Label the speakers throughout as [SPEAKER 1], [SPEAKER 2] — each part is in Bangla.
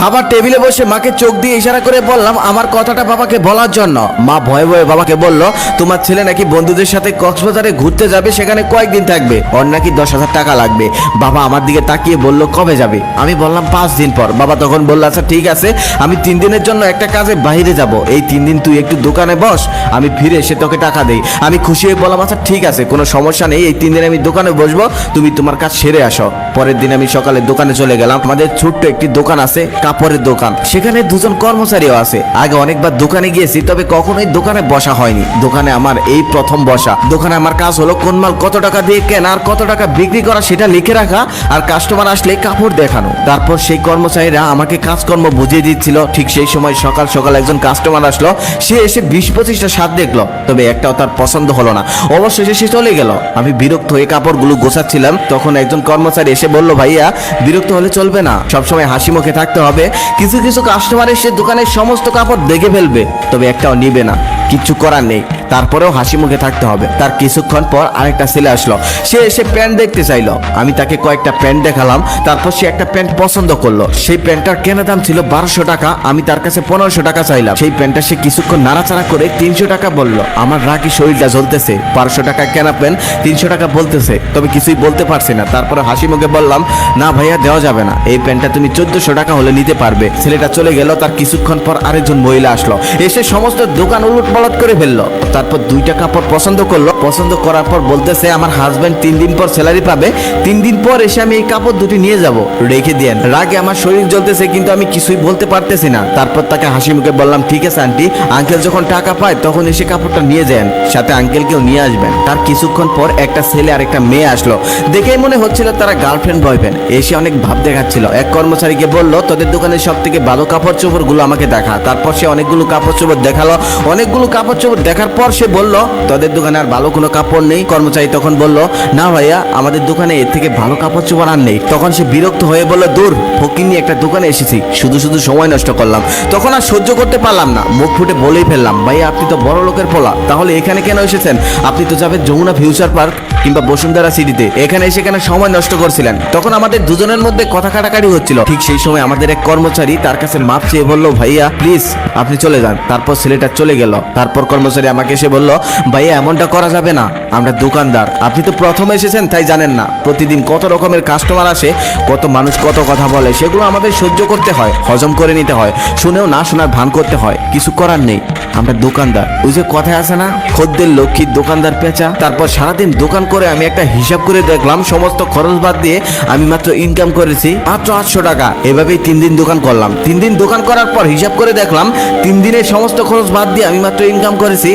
[SPEAKER 1] খাবার টেবিলে বসে মাকে চোখ দিয়ে ইশারা করে বললাম আমার কথাটা বাবাকে বলার জন্য। মা ভয়ে ভয়ে বাবাকে বলল, তোমার ছেলে নাকি বন্ধুদের সাথে কক্সবাজারে ঘুরতে যাবে, সেখানে কয়েকদিন থাকবে, ওর নাকি 10,000 টাকা লাগবে। বাবা আমার দিকে তাকিয়ে বলল, কবে যাবে? আমি বললাম 5 দিন পর। বাবা তখন বলল, আচ্ছা ঠিক আছে, আমি 3 দিনের জন্য একটা কাজে বাইরে যাব, এই 3 দিন তুই একটু দোকানে বস, আমি ফিরে এসে তোকে টাকা দেই। আমি খুশি হয়ে বললাম, আচ্ছা ঠিক আছে, কোনো সমস্যা নেই, এই 3 দিন আমি দোকানে বসবো, তুমি তোমার কাজ সেরে আসো। পরের দিন আমি সকালে দোকানে চলে গেলাম। আমাদের ছোট্ট একটি দোকান আছে, কাপড়ের দোকান, সেখানে 2 জন কর্মচারীও আছে। আগে অনেকবার দোকানে গিয়েছি, তবে কখনোই দোকানে বসা হয়নি। দোকানে আমার এই প্রথম বসা। দোকানে আমার কাজ হলো কোন মাল কত টাকা দিয়ে কেনা আর কত টাকা বিক্রি করা সেটা লিখে রাখা, আর কাস্টমার আসলে কাপড় দেখানো। তারপর সেই কর্মচারীরা আমাকে কাজকর্ম বুঝিয়ে দিচ্ছিল। ঠিক সেই সময় সকাল সকাল একজন কাস্টমার আসলো, সে এসে 20-25টা শার্ট দেখলো, তবে একটাও তার পছন্দ হলো না। অবশেষে সে চলে গেল। আমি বিরক্ত হয়ে কাপড়গুলো গোছাচ্ছিলাম, তখন একজন কর্মচারী এসে বলল, ভাইয়া বিরক্ত হলে চলবে না, সবসময় হাসি মুখে থাকতে হবে। কিছু কিছু কাস্টমার এসে দোকানের সমস্ত কাপড় দেখে ফেলবে, তবে একটাও নিবে না, কিচ্ছু করার নেই, তারপরেও হাসি মুখে থাকতে হবে। তার কিছুক্ষণ পর আরেকটা ছেলে আসলো, সে এসে প্যান্ট দেখতে চাইলো। আমি তাকে কয়েকটা প্যান্ট দেখালাম, তারপর সে একটা প্যান্ট পছন্দ করলো। সেই প্যান্টটার কেনা দাম ছিল 1200 টাকা, আমি তার কাছে 1500 টাকা চাইলাম। সেই প্যান্টটা সে কিছুক্ষণ নাড়াচাড়া করে 300 টাকা বলল। আমার রাগি শরীরটা জ্বলতেছে, 1200 টাকা কেনা প্যান্ট 300 টাকা বলতেছে, তবে কিছুই বলতে পারছি না। তারপরে হাসি মুখে বললাম, না ভাইয়া দেওয়া যাবে না, এই প্যান্টটা তুমি 1400 টাকা হলে নিতে পারবে। ছেলেটা চলে গেল। তার কিছুক্ষণ পর আরেকজন মহিলা আসলো, এসে সমস্ত দোকান উলট পালট করে ফেললো। তারপর 2টা কাপড় পছন্দ করলো। পছন্দ করার পর বলতেছে, আমার হাজবেন্ড 3 দিন পর স্যালারি পাবে, 3 দিন পর এসে আমি এই কাপড় দুটি নিয়ে যাব, রেখে দিয়েন। রাগে আমার শরীর জ্বলতেছে, কিন্তু আমি কিছুই বলতে পারতেছি না। তারপর তাকে হাসি মুখে বললাম, ঠিক আছে আন্টি, আঙ্কেল যখন টাকা পায় তখন এসে কাপড়টা নিয়ে যান, সাথে আঙ্কেলকেও নিয়ে আসবেন। তার কিছুক্ষণ পর একটা ছেলে আর একটা মেয়ে আসলো, দেখেই মনে হচ্ছিল তারা গার্লফ্রেন্ড বয়ফ্রেন্ড। এসে অনেক ভাব দেখাচ্ছিল। এক কর্মচারীকে বলল, তোদের দোকানের সব থেকে ভালো কাপড় চোপড় গুলো আমাকে দেখা। তারপর সে অনেকগুলো কাপড় চোপড় দেখালো। অনেকগুলো কাপড় চোপড় দেখার পর সে বলল, তোদের দোকানে আর ভালো কোনো কাপড় নেই? কর্মচারী তখন বলল, না ভাইয়া, আমাদের দোকানে এর থেকে ভালো কাপড় চোপড় আর নেই। তখন সে বিরক্ত হয়ে বলল, দূর, ফকির নিয়ে একটা দোকানে এসেছি, শুধু শুধু সময় নষ্ট করলাম। তখন আর সহ্য করতে পারলাম না, মুখ ফুটে বলেই ফেললাম, ভাইয়া আপনি তো বড় লোকের পোলা, তাহলে এখানে কেন এসেছেন? আপনি তো যাবেন যমুনা ফিউচার পার্ক কিংবা বসুন্ধরা সিটিতে, এখানে এসে কেন সময় নষ্ট করছিলেন? তখন আমাদের দুজনের মধ্যে কথা কাটাকাটি হচ্ছিল। ঠিক সেই সময় আমাদের এক কর্মচারী তার কাছে মাপ চেয়ে বলল, ভাইয়া প্লিজ আপনি চলে যান। তারপর ছেলেটা চলে গেল। তারপর কর্মচারী আমাকে এসে বলল, ভাইয়া এমনটা করা যাবে না, আমরা দোকানদার, আপনি তো প্রথম এসেছেন তাই জানেন না, প্রতিদিন কত রকমের কাস্টমার আসে, কত মানুষ কত কথা বলে, সেগুলো আমাদের সহ্য করতে হয়, হজম করে নিতে হয়, শুনেও না শোনার ভান করতে হয়, কিছু করার নেই, আমরা দোকানদার। ওই যে কথায় আছে না, খদ্দের লক্ষ্মী দোকানদার পেঁচা। তারপর সারাদিন দোকান করে আমি একটা হিসাব করে দেখলাম, সমস্ত খরচ বাদ দিয়ে আমি মাত্র ইনকাম করেছি মাত্র 800 টাকা। এভাবেই 3 দিন দোকান করলাম। 3 দিন দোকান করার পর হিসাব করে দেখলাম 3 দিনের সমস্ত খরচ বাদ দিয়ে আমি মাত্র ইনকাম করেছি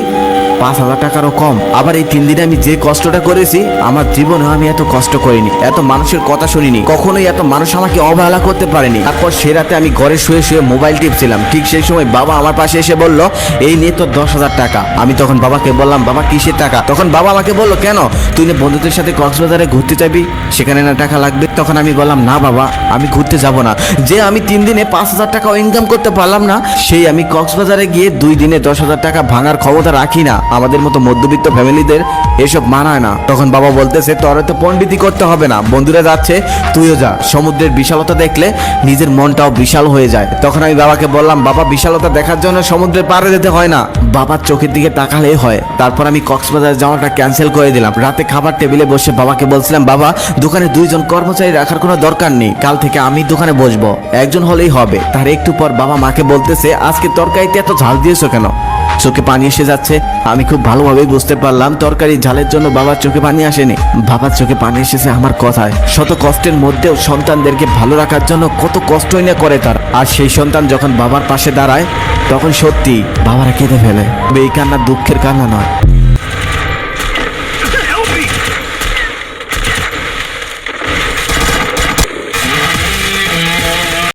[SPEAKER 1] 5000 টাকারও কম। আবার এই 3 দিনে আমি যে কষ্টটা করেছি, আমার জীবনে আমি এত কষ্ট করিনি, এত মানুষের কথা শুনিনি, কখনোই এত মানুষ আমাকে অবহেলা করতে পারেনি। তারপর সে রাতে আমি ঘরে শুয়ে শুয়ে মোবাইল টিপছিলাম। ঠিক সেই সময় বাবা আমার পাশে এসে বলল, এই নিয়ে তো 10,000 টাকা। আমি তখন বাবাকে বললাম, বাবা কিসের টাকা? তখন বাবা আমাকে বলল, কেন, তুই না বন্ধুদের সাথে কক্সবাজারে ঘুরতে যাবি, সেখানে না টাকা লাগবে? তখন আমি বললাম, না বাবা, আমি ঘুরতে যাব না। যে আমি 3 দিনে 5000 টাকাও ইনকাম করতে পারলাম না, সেই আমি কক্সবাজারে গিয়ে 2 দিনে 10,000 টাকা ভাঙার ক্ষমতা রাখি না। আমাদের মতো মধ্যবিত্ত ফ্যামিলিদের এসব মানায় না। তখন বাবা বলতেছে, তোর তো পণ্ডিতি করতে হবে না, বন্ধুরা যাচ্ছে তুইও যা, সমুদ্রের বিশালতা দেখলে নিজের মনটাও বিশাল হয়ে যায়। তখন আমি বাবাকে বললাম, বাবা বিশালতা দেখার জন্য সমুদ্রের পাড়ে যেতে হয় না, বাবার চোখের দিকে তাকালেই হয়। তারপর আমি কক্সবাজার যাওয়াটা ক্যান্সেল করে দিলাম। রাতে খাবার টেবিলে বসে বাবাকে বলছিলাম, বাবা দোকানে 2 জন কর্মচারী রাখার কোনো দরকার নেই, কাল থেকে আমি দোকানে বসবো, একজন হলেই হবে। তার একটু পর বাবা মাকে বলতেছে, আজকে তরকারিতে এত ঝাল দিয়েছো কেন? চোখে পানি এসে যাচ্ছে। আমি খুব ভালোভাবেই বুঝতে পারলাম তরকারির ঝালের জন্য বাবার চোখে পানি আসেনি, বাবার চোখে পানি এসেছে আমার কথায়। শত কষ্টের মধ্যেও সন্তানদেরকে ভালো রাখার জন্য কত কষ্টই না করে তার। আর সেই সন্তান যখন বাবার পাশে দাঁড়ায়, তখন সত্যি বাবারা কেঁদে ফেলে। এই কান্না দুঃখের কান্না নয়,